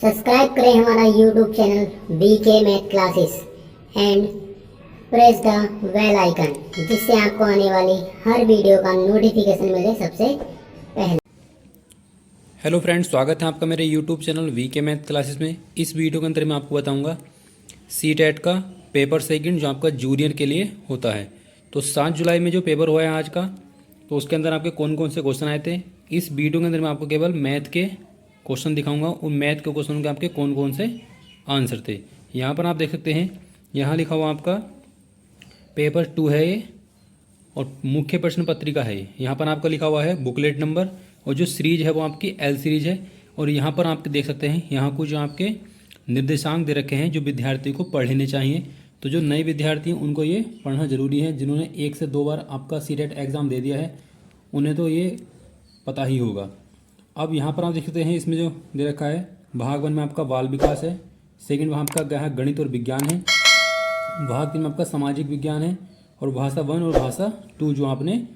Subscribe करें हमारा YouTube channel BK math classes and press the bell icon, जिससे आपको आने वाली हर वीडियो का नोटिफिकेशन मिले सबसे पहले। हेलो फ्रेंड्स, स्वागत है आपका मेरे YouTube channel BK math classes में। इस वीडियो के अंदर मैं आपको बताऊंगा CTET का पेपर सेकंड जो आपका जूनियर के लिए होता है। तो 7 जुलाई में जो पेपर हुआ है आज का, तो उसके अंदर आपके कौन कौन से क्वेश्चन आए थे, इस वीडियो के अंदर मैं आपको केवल मैथ के क्वेश्चन दिखाऊंगा। उन मैथ के क्वेश्चन के आपके कौन कौन से आंसर थे। यहाँ पर आप देख सकते हैं, यहाँ लिखा हुआ आपका पेपर 2 है ये, और मुख्य प्रश्न पत्रिका है। यहाँ पर आपका लिखा हुआ है बुकलेट नंबर, और जो सीरीज है वो आपकी L सीरीज है। और यहाँ पर आप देख सकते हैं, यहाँ कुछ आपके निर्देशांक दे रखे हैं जो विद्यार्थी को पढ़ लेने चाहिए। तो जो नए विद्यार्थी हैं उनको ये पढ़ना जरूरी है। जिन्होंने 1 से 2 बार आपका CTET एग्ज़ाम दे दिया है उन्हें तो ये पता ही होगा। अब यहाँ पर आप देख सकते हैं, इसमें जो दे रखा है भाग 1 में आपका बाल विकास है, सेकंड वहाँ आपका क्या है गणित और विज्ञान है, भाग 3 में आपका सामाजिक विज्ञान है, और भाषा 1 और भाषा 2 जो आपने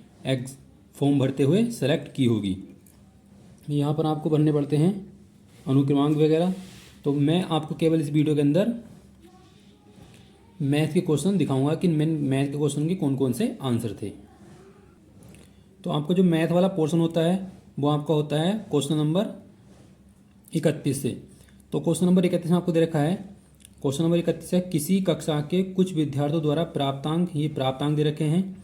फॉर्म भरते हुए सेलेक्ट की होगी। यहाँ पर आपको भरने पड़ते हैं अनुक्रमांक वगैरह। तो मैं आपको केवल इस वीडियो के अंदर मैथ के क्वेश्चन दिखाऊंगा कि मैथ के क्वेश्चन के कौन कौन से आंसर थे। तो आपको जो मैथ वाला पोर्शन होता है वो आपका होता है क्वेश्चन नंबर 31 से। तो क्वेश्चन नंबर 31 में आपको दे रखा है, क्वेश्चन नंबर 31 है, किसी कक्षा के कुछ विद्यार्थियों द्वारा प्राप्तांक, ये प्राप्तांक दे रखे हैं,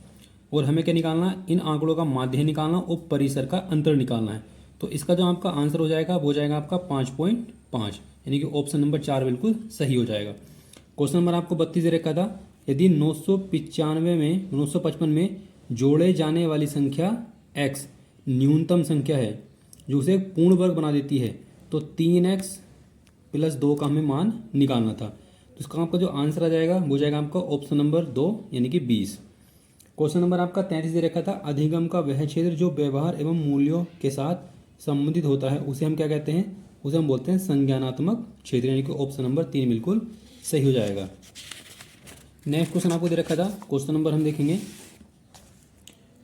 और हमें क्या निकालना है, इन आंकड़ों का माध्य निकालना और परिसर का अंतर निकालना है। तो इसका जो आपका आंसर हो जाएगा वो जाएगा आपका 5.5, यानी कि ऑप्शन नंबर 4 बिल्कुल सही हो जाएगा। क्वेश्चन नंबर आपको 32 दे रखा था, यदि 955 में जोड़े जाने वाली संख्या x न्यूनतम संख्या है जो उसे पूर्ण वर्ग बना देती है, तो 3x + 2 का हमें मान निकालना था। तो इसका आपका जो आंसर आ जाएगा वो जाएगा आपका ऑप्शन नंबर 2, यानी कि 20। क्वेश्चन नंबर आपका 33 दे रखा था, अधिगम का वह क्षेत्र जो व्यवहार एवं मूल्यों के साथ संबंधित होता है उसे हम क्या कहते हैं, उसे हम बोलते हैं संज्ञानात्मक क्षेत्र, यानी कि ऑप्शन नंबर 3 बिल्कुल सही हो जाएगा। नेक्स्ट क्वेश्चन आपको दे रखा था, क्वेश्चन नंबर हम देखेंगे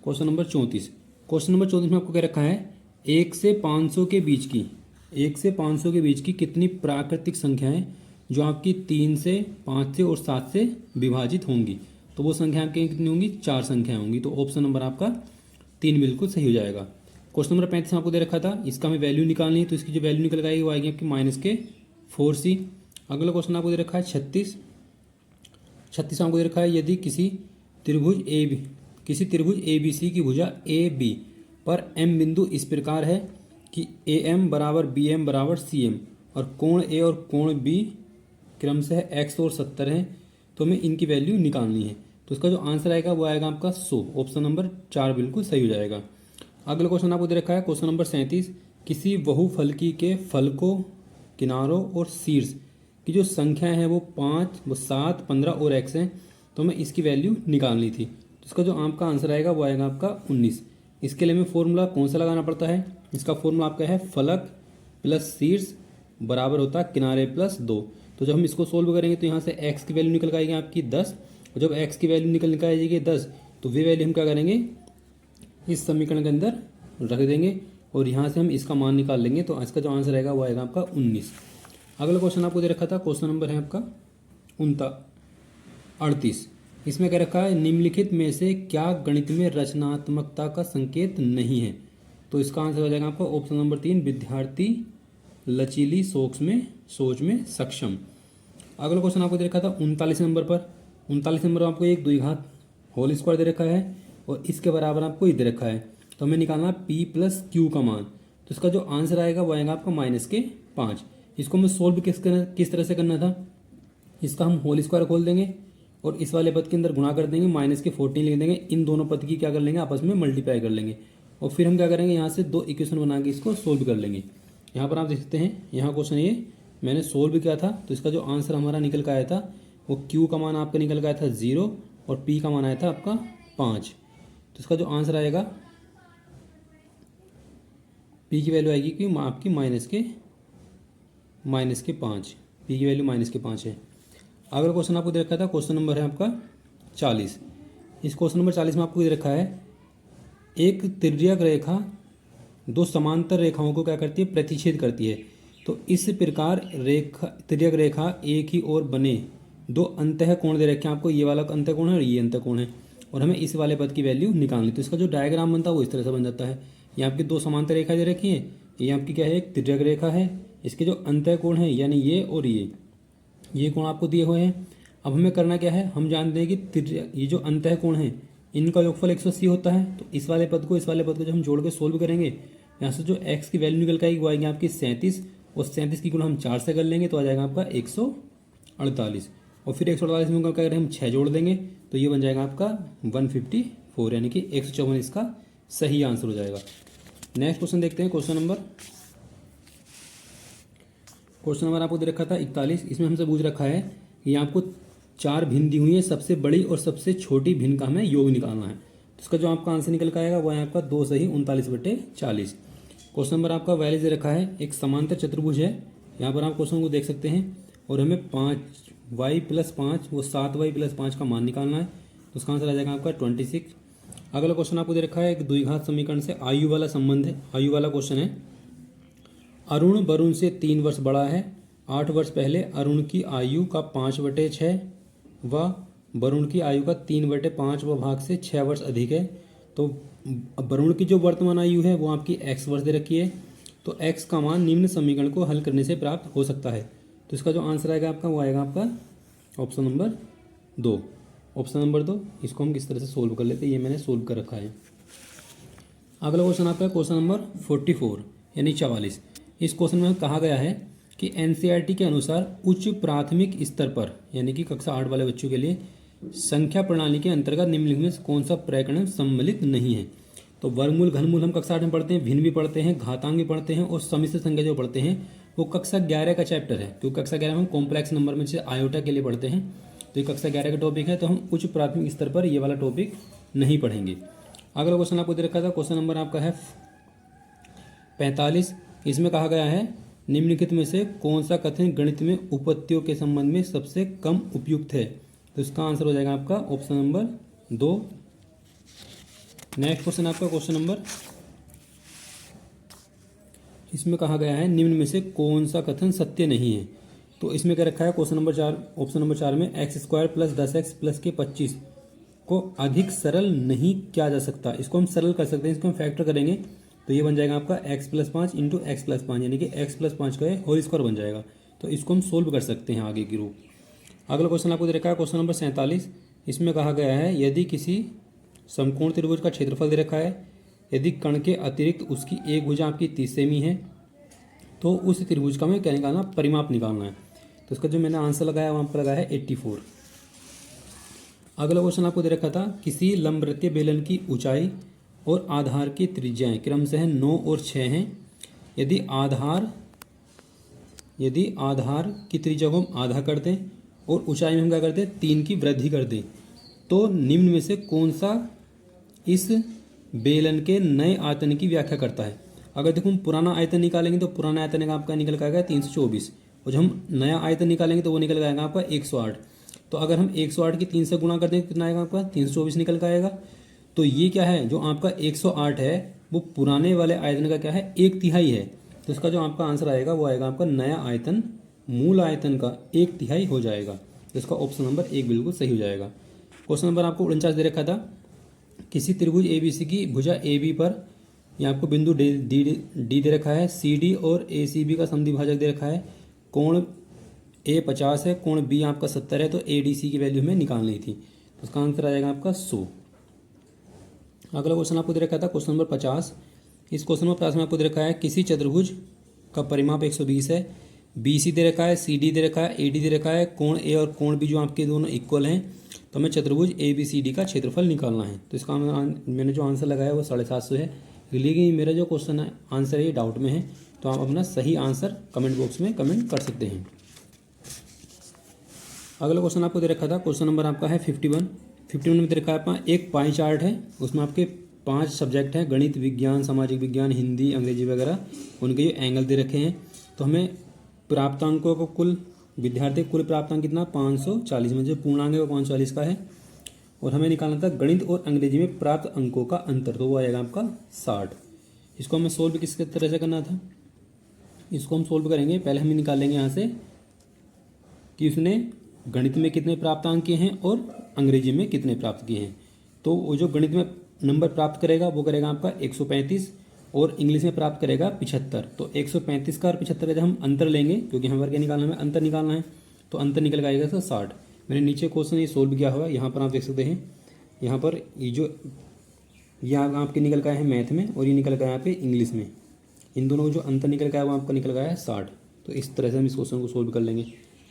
क्वेश्चन नंबर 34। क्वेश्चन नंबर 34 में आपको क्या रखा है, 1 से 500 के बीच की कितनी प्राकृतिक संख्याएं जो आपकी 3 से 5 से और 7 से विभाजित होंगी। तो वो संख्या आपकी कितनी होंगी, 4 संख्याएं होंगी। तो ऑप्शन नंबर आपका 3 बिल्कुल सही हो जाएगा। क्वेश्चन नंबर 35 में आपको दे रखा था, इसका हमें वैल्यू निकालनी है। तो इसकी जो वैल्यू निकल आएगी वो आएगी आपकी -4c। अगला क्वेश्चन आपको दे रखा है 36 में आपको दे रखा है, यदि किसी त्रिभुज ABC की भुजा AB पर M बिंदु इस प्रकार है कि AM = BM = CM, और कोण A और कोण B क्रमशः x और 70 है, तो हमें इनकी वैल्यू निकालनी है। तो इसका जो आंसर आएगा वो आएगा आपका 100, ऑप्शन नंबर 4 बिल्कुल सही हो जाएगा। अगला क्वेश्चन आपको दे रखा है, क्वेश्चन नंबर 37, किसी बहुफलकी के फलकों, किनारों और शीर्ष की जो संख्या है वो 5, 7, 15 और x है, तो हमें इसकी वैल्यू निकालनी थी। तो इसका जो आपका आंसर आएगा वो आएगा आपका 19। इसके लिए हमें फॉर्मूला कौन सा लगाना पड़ता है, इसका फॉर्मूला आपका है फलक प्लस शीर्ष बराबर होता है किनारे प्लस 2। तो जब हम इसको सोल्व करेंगे तो यहाँ से x की वैल्यू निकल आएगी आपकी 10, और जब x की वैल्यू निकल आएगी 10, तो वे वैल्यू हम क्या करेंगे, इस समीकरण के अंदर रख देंगे, और यहाँ से हम इसका मान निकाल लेंगे। तो इसका जो आंसर आएगा वो आएगा आपका 19। अगला क्वेश्चन आपको दे रखा था, क्वेश्चन नंबर है आपका 38। इसमें क्या रखा है, निम्नलिखित में से क्या गणित में रचनात्मकता का संकेत नहीं है। तो इसका आंसर हो जाएगा आपका ऑप्शन नंबर 3, विद्यार्थी लचीली सोच में सक्षम। अगला क्वेश्चन आपको दे रखा था 39 नंबर पर। 39 नंबर आपको 1 द्विघात होल स्क्वायर दे रखा है, और इसके बराबर आपको ये दे रखा है। तो हमें निकालना P + Q का मान। तो इसका जो आंसर आएगा वो आएगा आपका -5। इसको हमें सोल्व किस तरह से करना था, इसका हम होल स्क्वायर खोल देंगे और इस वाले पद के अंदर गुणा कर देंगे, -14 लिख देंगे, इन दोनों पद की क्या कर लेंगे, आपस में मल्टीप्लाई कर लेंगे, और फिर हम क्या करेंगे, यहाँ से 2 इक्वेशन बना के इसको सोल्व कर लेंगे। यहाँ पर आप देख सकते हैं, यहाँ क्वेश्चन ये मैंने सोल्व किया था। तो इसका जो आंसर हमारा निकल कर आया था वो Q का मान आपका निकल कर आया था 0, और P का मान आया था आपका 5। तो इसका जो आंसर आएगा, P की वैल्यू आएगी कि आपकी -5, P की वैल्यू -5 है। अगला क्वेश्चन आपको दे रखा था, क्वेश्चन नंबर है आपका 40। इस क्वेश्चन नंबर 40 में आपको दे रखा है, एक तिर्यक रेखा 2 समांतर रेखाओं को क्या करती है, प्रतिच्छेद करती है। तो इस प्रकार रेखा तिर्यक रेखा एक ही ओर बने दो अंतः कोण दे रखे हैं आपको, ये वाला अंतः कोण है और ये अंतः कोण है, और हमें इस वाले पद की वैल्यू निकालनी। तो इसका जो डायग्राम बनता है वो इस तरह से बन जाता है। ये आपकी दो समांतर रेखा दे रखी है, ये आपकी क्या है, एक तिर्यक रेखा है। इसके जो अंतः कोण है यानी ये और ये कोण आपको दिए हुए हैं। अब हमें करना क्या है, हम जानते हैं कि ये जो अंतः कोण है इनका योगफल 180 होता है। तो इस वाले पद को जब हम जोड़ के सोल्व करेंगे, यहाँ से जो x की वैल्यू निकल के आएगी वो आएगी आपकी 37, और 37 की गुणा हम 4 से कर लेंगे तो आ जाएगा आपका 148, और फिर 148 में क्या करें हम 6 जोड़ देंगे तो ये बन जाएगा आपका 154, यानी कि 154 इसका सही आंसर हो जाएगा। नेक्स्ट क्वेश्चन देखते हैं। क्वेश्चन नंबर आपको दे रखा था 41। इसमें हमसे पूछ रखा है कि आपको 4 भिन्न दी हुई है, सबसे बड़ी और सबसे छोटी भिन्न का हमें योग निकालना है। तो इसका जो आपका आंसर निकल के आएगा वो है आपका 2 सही 39/40। क्वेश्चन नंबर आपका 42 दे रखा है, एक समांतर चतुर्भुज है। यहाँ पर आप क्वेश्चन को देख सकते हैं, और हमें 5y + 5 वो 7y + 5 का मान निकालना है। तो उसका आंसर आ जाएगा आपका 26। अगला क्वेश्चन आपको दे रखा है, एक द्विघात समीकरण से आयु वाला संबंध है, आयु वाला क्वेश्चन है। अरुण वरुण से 3 वर्ष बड़ा है। 8 वर्ष पहले अरुण की आयु का 5/6 व वरुण की आयु का 3/5 भाग से 6 वर्ष अधिक है। तो वरुण की जो वर्तमान आयु है वो आपकी x वर्ष दे रखी है। तो x का मान निम्न समीकरण को हल करने से प्राप्त हो सकता है। तो इसका जो आंसर आएगा आपका वो आएगा आपका ऑप्शन नंबर 2। ऑप्शन नंबर 2 इसको हम किस तरह से सोल्व कर लेते हैं, ये मैंने सोल्व कर रखा है। अगला क्वेश्चन आपका क्वेश्चन नंबर 44 यानी 44। इस क्वेश्चन में कहा गया है कि एनसीईआरटी के अनुसार उच्च प्राथमिक स्तर पर यानी कि कक्षा 8 वाले बच्चों के लिए संख्या प्रणाली के अंतर्गत निम्नलिखित में कौन सा प्रकरण सम्मिलित नहीं है। तो वर्गमूल घनमूल हम कक्षा 8 में पढ़ते हैं, भिन्न भी पढ़ते हैं, घातांक भी पढ़ते हैं, और सम्मिश्र संख्या जो पढ़ते हैं वो कक्षा 11 का चैप्टर है, क्योंकि कक्षा 11 में हम कॉम्प्लेक्स नंबर में जैसे आयोटा के लिए पढ़ते हैं। तो ये कक्षा 11 का टॉपिक है, तो हम उच्च प्राथमिक स्तर पर ये वाला टॉपिक नहीं पढ़ेंगे। अगला क्वेश्चन आपको दे रखा था, क्वेश्चन नंबर आपका है 45। इसमें कहा गया है निम्नलिखित में से कौन सा कथन गणित में उपपत्तियों के संबंध में सबसे कम उपयुक्त है। तो इसका आंसर हो जाएगा आपका ऑप्शन नंबर 2। नेक्स्ट क्वेश्चन आपका क्वेश्चन नंबर, इसमें कहा गया है निम्न में से कौन सा कथन सत्य नहीं है। तो इसमें क्या रखा है क्वेश्चन नंबर 4, ऑप्शन नंबर 4 में x² + 10x + के 25 को अधिक सरल नहीं किया जा सकता। इसको हम सरल कर सकते हैं, इसको हम फैक्टर करेंगे तो ये बन जाएगा आपका x + 5 × x + 5 यानी कि x + 5 का होल स्क्वायर बन जाएगा। तो इसको हम सोल्व कर सकते हैं आगे की रूप। अगला क्वेश्चन आपको दे रखा है क्वेश्चन नंबर 47। इसमें कहा गया है यदि किसी समकोण त्रिभुज का क्षेत्रफल दे रखा है, यदि कण के अतिरिक्त उसकी एक भुजा आपकी 30 सेमी है, तो उस त्रिभुज का हमें क्या निकालना, परिमाप निकालना है। तो इसका जो मैंने आंसर लगाया वहाँ पर लगाया है 84। अगला क्वेश्चन आपको दे रखा था किसी लंबवृत्तीय बेलन की ऊंचाई और आधार की त्रिज्याएं क्रमशः 9 और 6 हैं। यदि आधार की त्रिज्या को हम आधा कर दें और ऊंचाई में हम क्या करते हैं 3 की वृद्धि कर दें, तो निम्न में से कौन सा इस बेलन के नए आयतन की व्याख्या करता है। अगर देखो हम पुराना आयतन निकालेंगे तो पुराना आयतन का आपका निकल आएगा 324, और जब हम नया आयतन निकालेंगे तो वो निकल आएगा आपका 108। तो अगर हम 108 की 3 से गुणा कर दें कितना आएगा आपका 324 निकल का आएगा। तो ये क्या है, जो आपका 108 है वो पुराने वाले आयतन का क्या है 1/3 है। तो इसका जो आपका आंसर आएगा वो आएगा आपका नया आयतन मूल आयतन का 1/3 हो जाएगा। तो इसका ऑप्शन नंबर 1 बिल्कुल सही हो जाएगा। क्वेश्चन नंबर आपको 49 दे रखा था किसी त्रिभुज ABC की भुजा AB पर यहाँ आपको बिंदु डी दे रखा है, CD और ACB का समद्विभाजक दे रखा है, कोण A 50 है, कोण B आपका 70 है, तो ADC की वैल्यू हमें निकालनी थी। तो उसका आंसर आ जाएगा आपका 100। अगला क्वेश्चन आपको दे रखा था क्वेश्चन नंबर 50। इस क्वेश्चन नंबर 50 में आपको दे रखा है किसी चतुर्भुज का परिमाप 120 है, BC दे रखा है, CD दे रखा है, AD दे रखा है, कोण A और कोण B जो आपके दोनों इक्वल हैं, तो हमें चतुर्भुज ABCD का क्षेत्रफल निकालना है। तो इसका मैंने जो आंसर लगाया वो 750 है। लेकिन मेरा जो क्वेश्चन है आंसर ये डाउट में है, तो आप अपना सही आंसर कमेंट बॉक्स में कमेंट कर सकते हैं। अगला क्वेश्चन आपको दे रखा था क्वेश्चन नंबर आपका है 51 में दे रखा है आपका एक पाई चार्ट है, उसमें आपके 5 सब्जेक्ट हैं, गणित, विज्ञान, सामाजिक विज्ञान, हिंदी, अंग्रेजी वगैरह, उनके जो एंगल दे रखे हैं। तो हमें प्राप्तांकों को कुल प्राप्तांक कितना 540 में, जो पूर्णांक है वो 540 का है, और हमें निकालना था गणित और अंग्रेजी में प्राप्त अंकों का अंतर, तो वो आएगा आपका 60। इसको हमें सोल्व किस तरह से करना था, इसको हम सोल्व करेंगे। पहले हम निकालेंगे यहाँ से कि उसने गणित में कितने प्राप्तांक किए हैं और अंग्रेजी में कितने प्राप्त किए हैं। तो वो जो गणित में नंबर प्राप्त करेगा वो करेगा आपका 135 और इंग्लिश में प्राप्त करेगा 75। तो 135 का और 75 का जब हम अंतर लेंगे, क्योंकि हमारे क्या निकालना है, अंतर निकालना है, तो अंतर निकल के आएगा 60। मैंने नीचे क्वेश्चन ये सोल्व किया हुआ है, यहाँ पर आप देख सकते हैं। यहाँ पर ये जो यहाँ आपके निकल का है मैथ में और ये निकल का है यहाँ पे इंग्लिश में, इन दोनों को जो अंतर निकल का है वो आपका निकल गया है 60। तो इस तरह से हम इस क्वेश्चन को सोल्व कर लेंगे।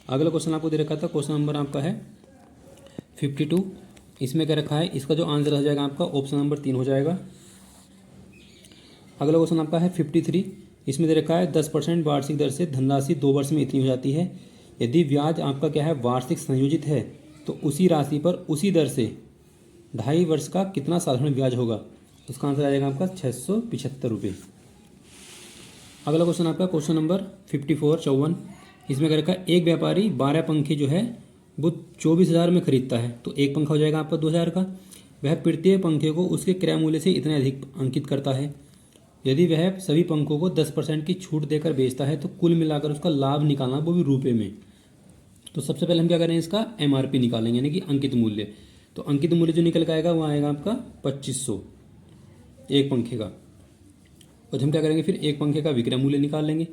अगला क्वेश्चन आपको दे रखा था, क्वेश्चन नंबर आपका है 52। इसमें क्या रखा है, इसका जो आंसर हो जाएगा आपका ऑप्शन नंबर 3 हो जाएगा। अगला क्वेश्चन आपका है 53। इसमें दे रखा है 10% वार्षिक दर से धनराशि 2 वर्ष में इतनी हो जाती है। यदि ब्याज आपका क्या है वार्षिक संयोजित है तो उसी राशि पर उसी दर से 2.5 वर्ष का कितना साधारण ब्याज होगा। उसका आंसर आ जाएगा आपका 675 रुपये। अगला क्वेश्चन आपका क्वेश्चन नंबर 54। इसमें क्या रखा है, एक व्यापारी 12 पंखे जो है वो 24,000 में खरीदता है। तो एक पंखा हो जाएगा आपका 2,000 का। वह प्रत्येक पंखे को उसके क्रय मूल्य से इतने अधिक अंकित करता है। यदि वह सभी पंखों को 10% की छूट देकर बेचता है तो कुल मिलाकर उसका लाभ निकालना, वो भी रुपये में। तो सबसे पहले हम क्या करें, इसका MRP निकालेंगे, यानी कि अंकित मूल्य। तो अंकित मूल्य जो निकल के आएगा वो आएगा आपका 2500 एक पंखे का। और हम क्या करेंगे, फिर एक पंखे का विक्रय मूल्य निकाल लेंगे।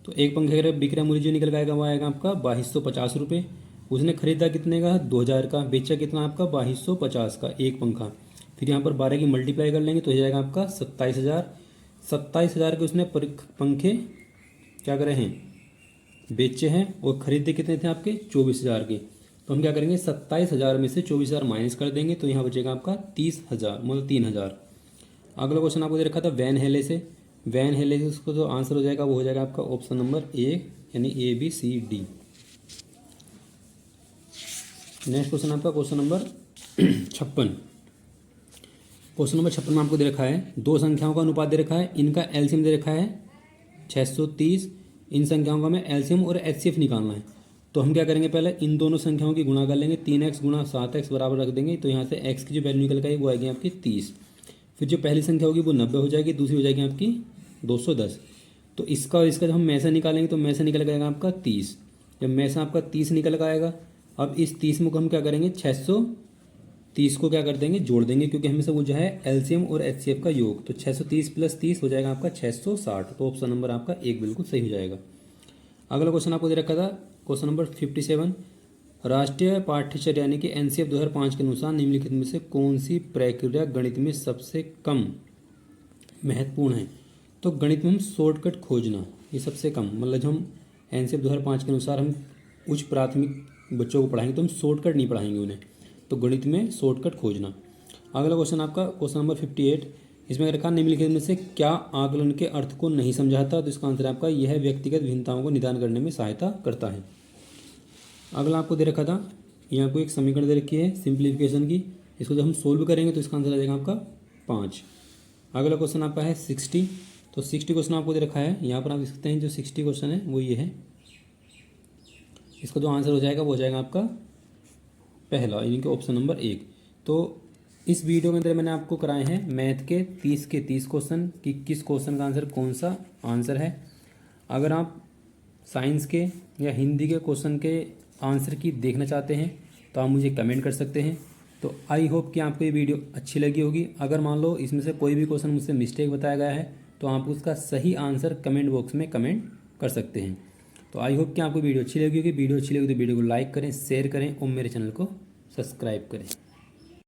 तो एक पंखे का विक्रय मूल्य जो निकल के आएगा वो आएगा आपका 2250 रुपये। उसने खरीदा कितने का, 2000 का, बेचा कितना आपका 2250 का एक पंखा। फिर यहाँ पर 12 की मल्टीप्लाई कर लेंगे तो हो जाएगा आपका 27,000। 27,000 के उसने पंखे क्या करे हैं, बेचे हैं, और खरीदे कितने थे आपके 24,000 के। तो हम क्या करेंगे, 27,000 में से 24,000 माइनस कर देंगे तो यहाँ बचेगा आपका 30,000, मतलब 3,000। अगला क्वेश्चन आपको दे रखा था वैन हेले से। वैन हेले से उसको जो आंसर हो जाएगा वो हो जाएगा आपका ऑप्शन नंबर 1, यानी ABCD। नेक्स्ट क्वेश्चन आपका क्वेश्चन नंबर 56। क्वेश्चन नंबर 56 में आपको दे रखा है दो संख्याओं का अनुपात दे रखा है, इनका एलसीएम दे रखा है 630। इन संख्याओं का हमें एलसीएम और एचसीएफ निकालना है। तो हम क्या करेंगे, पहले इन दोनों संख्याओं की गुणा कर लेंगे। 3x गुणा 7x बराबर रख देंगे। तो यहाँ से x की जो वैल्यू निकल गई वो आएगी आपकी 30। फिर जो पहली संख्या होगी वो 90 हो जाएगी, दूसरी हो जाएगी आपकी 210। तो इसका और इसका जब हम में से निकालेंगे तो में से निकल जाएगा आपका 30। जब में से आपका 30 निकल कर आएगा, अब इस 30 में हम क्या करेंगे, 630 को क्या कर देंगे, जोड़ देंगे, क्योंकि हमेशा वो जो है एलसीएम और एचसीएफ का योग। तो 630 + 30 हो जाएगा आपका 660। तो ऑप्शन नंबर आपका 1 बिल्कुल सही हो जाएगा। अगला क्वेश्चन आपको दे रखा था क्वेश्चन नंबर 57। राष्ट्रीय पाठ्यचर्या यानी कि NCF 2005 के अनुसार निम्नलिखित में से कौन सी प्रक्रिया गणित में सबसे कम महत्वपूर्ण है। तो गणित में हम शॉर्टकट खोजना, ये सबसे कम, मतलब जब हम NCF 2005 के अनुसार हम उच्च प्राथमिक बच्चों को पढ़ाएंगे तो हम शॉर्टकट नहीं पढ़ाएंगे उन्हें। तो गणित में शॉर्टकट खोजना। अगला क्वेश्चन आपका क्वेश्चन नंबर 58। इसमें रखा निम्नलिखित में से क्या आकलन के अर्थ को नहीं समझाता। तो इसका आंसर आपका यह व्यक्तिगत भिन्नताओं को निदान करने में सहायता करता है। अगला आपको दे रखा था, यहाँ को एक समीकरण दे रखी है सिंप्लीफिकेशन की। इसको जब हम सोल्व करेंगे तो इसका आंसर आ जाएगा आपका 5। अगला क्वेश्चन आपका है 60। तो 60 क्वेश्चन आपको दे रखा है, यहाँ पर आप देख सकते हैं जो 60 क्वेश्चन है वो ये है। इसका जो आंसर हो जाएगा वो हो जाएगा आपका पहला, यानी कि ऑप्शन नंबर 1। तो इस वीडियो के अंदर मैंने आपको कराए हैं मैथ के 30 क्वेश्चन कि किस क्वेश्चन का आंसर कौन सा आंसर है। अगर आप साइंस के या हिंदी के क्वेश्चन के आंसर की देखना चाहते हैं तो आप मुझे कमेंट कर सकते हैं। तो आई होप कि आपको ये वीडियो अच्छी लगी होगी। अगर मान लो इसमें से कोई भी क्वेश्चन मुझसे मिस्टेक बताया गया है तो आप उसका सही आंसर कमेंट बॉक्स में कमेंट कर सकते हैं। तो आई होप कि आपको वीडियो अच्छी लगी होगी। वीडियो अच्छी लगी तो वीडियो को लाइक करें, शेयर करें और मेरे चैनल को सब्सक्राइब करें।